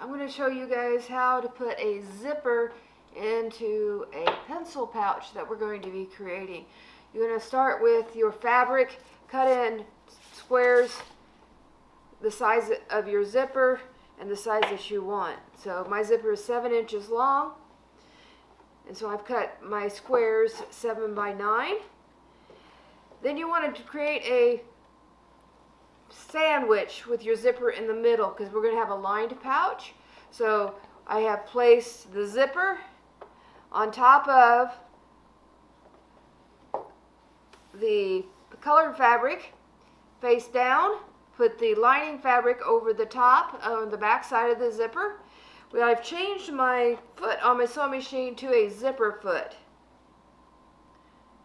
I'm going to show you guys how to put a zipper into a pencil pouch that we're going to be creating. You're going to start with your fabric, cut in squares the size of your zipper and the size that you want. So my zipper is 7 inches long, and so I've cut my squares 7 by 9. Then you want to create a sandwich with your zipper in the middle because we're going to have a lined pouch. So I have placed the zipper on top of the colored fabric face down, put the lining fabric over the top on the back side of the zipper. Well, I've changed my foot on my sewing machine to a zipper foot,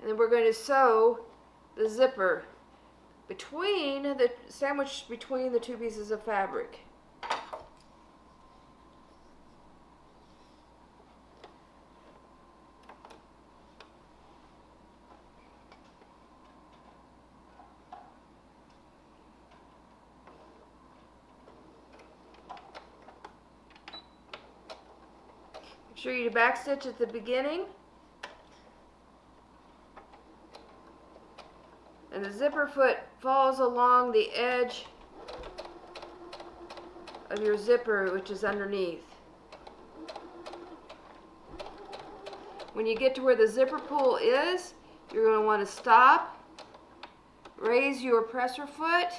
and then we're going to sew the zipper between the sandwich between the two pieces of fabric. Make sure you backstitch at the beginning. And the zipper foot falls along the edge of your zipper, which is underneath. When you get to where the zipper pull is, you're going to want to stop, raise your presser foot,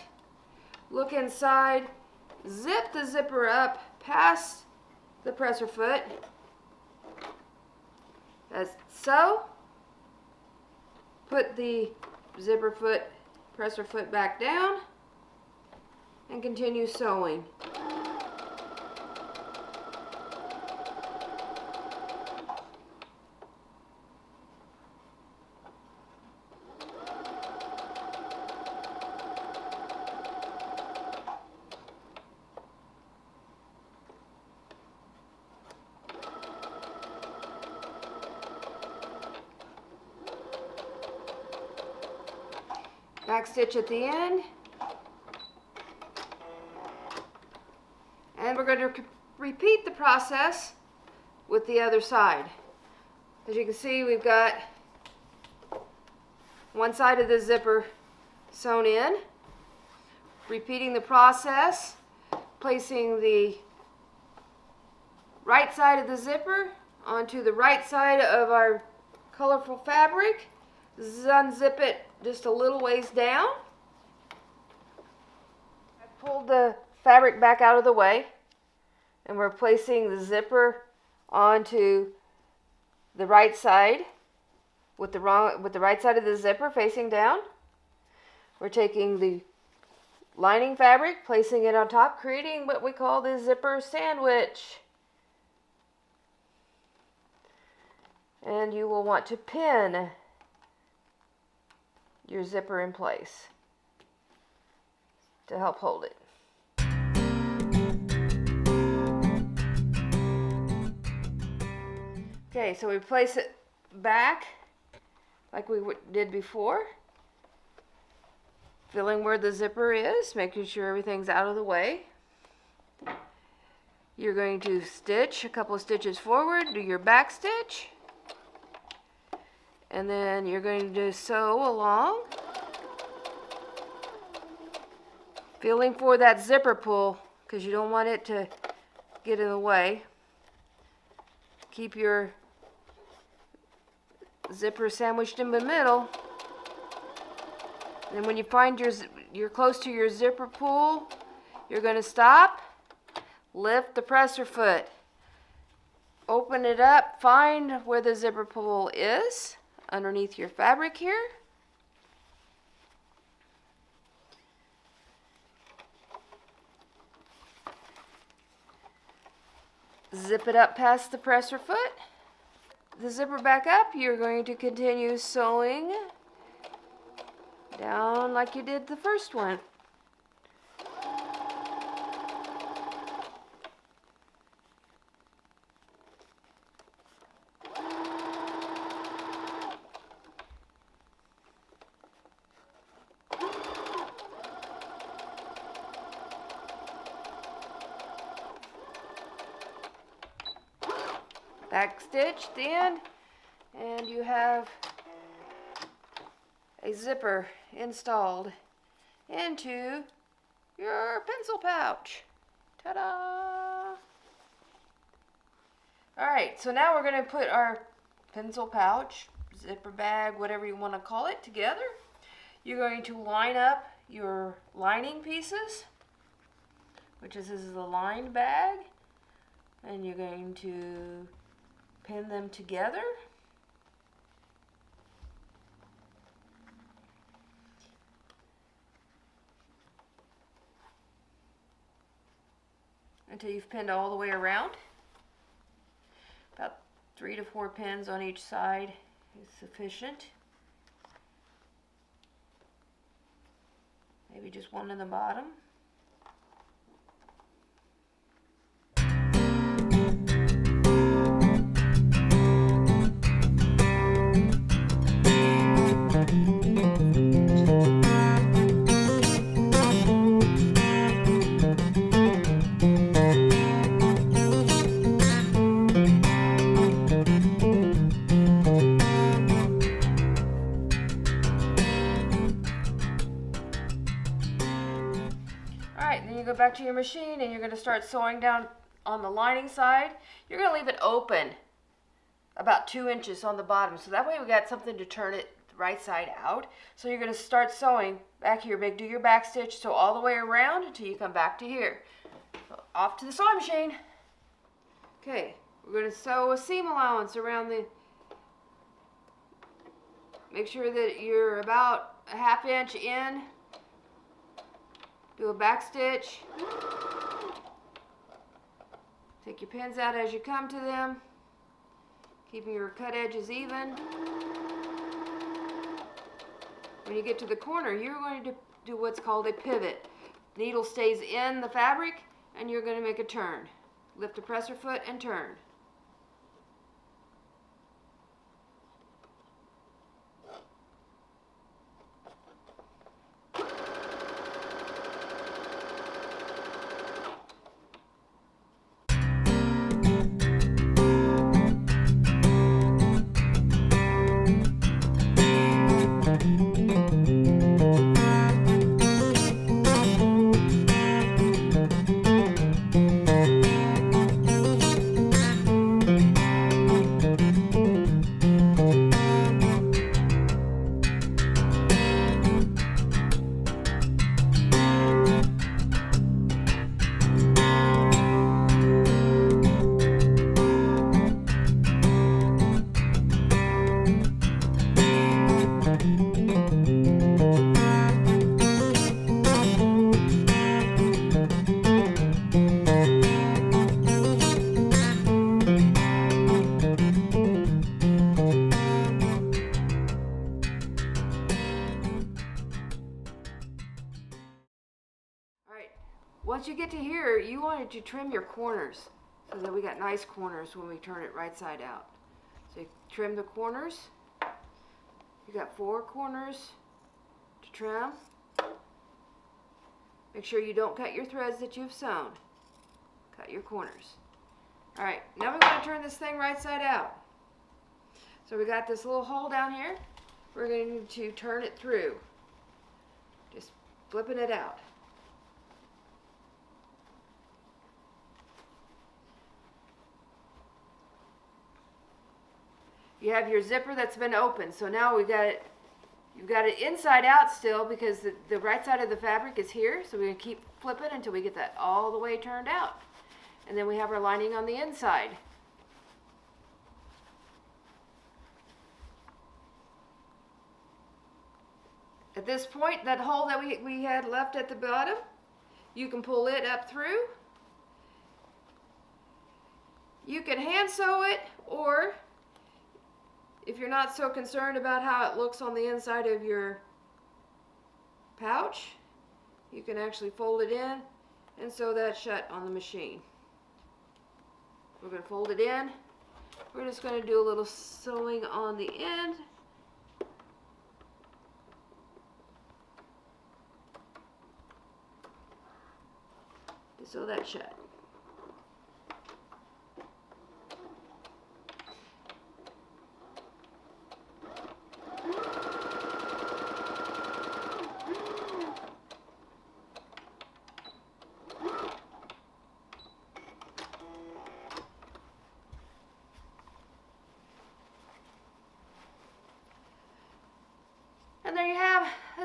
look inside, zip the zipper up past the presser foot, as so. Put the zipper foot, presser foot back down, and continue sewing. Back stitch at the end, and we're going to repeat the process with the other side. As you can see, we've got one side of the zipper sewn in. Repeating the process, placing the right side of the zipper onto the right side of our colorful fabric. Unzip it just a little ways down. I pulled the fabric back out of the way, and we're placing the zipper onto the right side with the right side of the zipper facing down. We're taking the lining fabric, placing it on top, creating what we call the zipper sandwich. And you will want to pin your zipper in place to help hold it. Okay, so we place it back like we did before, filling where the zipper is, making sure everything's out of the way. You're going to stitch a couple of stitches forward, do your back stitch, and then you're going to sew along, feeling for that zipper pull because you don't want it to get in the way. Keep your zipper sandwiched in the middle. And then when you find you're close to your zipper pull, you're going to stop, lift the presser foot, open it up, find where the zipper pull is underneath your fabric here. Zip it up past the presser foot. The zipper back up, you're going to continue sewing down like you did the first one. back stitch at the end, and you have a zipper installed into your pencil pouch. Ta-da! Alright, so now we're going to put our pencil pouch, zipper bag, whatever you want to call it, together. You're going to line up your lining pieces, which is, this is the lined bag, and you're going to pin them together. Until you've pinned all the way around. About 3 to 4 pins on each side is sufficient. Maybe just one in the bottom. Alright, then you go back to your machine and you're going to start sewing down on the lining side. You're going to leave it open about 2 inches on the bottom, so that way we got something to turn it the right side out. So you're going to start sewing back here, do your back stitch, sew all the way around until you come back to here. So off to the sewing machine. Okay, we're going to sew a seam allowance around the, make sure that you're about a 1/2 inch in. Do a back stitch. Take your pins out as you come to them, keeping your cut edges even. When you get to the corner, you're going to do what's called a pivot. Needle stays in the fabric and you're going to make a turn. Lift the presser foot and turn. Once you get to here, you want to trim your corners so that we got nice corners when we turn it right side out. So you trim the corners. You got 4 corners to trim. Make sure you don't cut your threads that you've sewn. Cut your corners. Alright, now we want to turn this thing right side out. So we got this little hole down here. We're going to turn it through. Just flipping it out. You have your zipper that's been opened, so now you've got it inside out still because the right side of the fabric is here, so we're going to keep flipping until we get that all the way turned out. And then we have our lining on the inside. At this point, that hole that we had left at the bottom, you can pull it up through. You can hand sew it, or if you're not so concerned about how it looks on the inside of your pouch, you can actually fold it in and sew that shut on the machine. We're going to fold it in. We're just going to do a little sewing on the end. To sew that shut.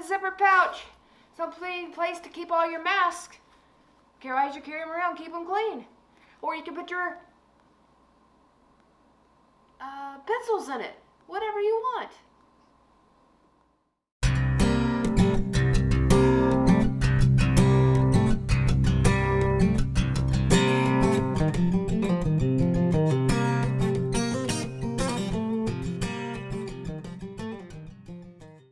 zipper pouch, some clean place to keep all your masks. As you carry them around, keep them clean. Or you can put your pencils in it, whatever you want.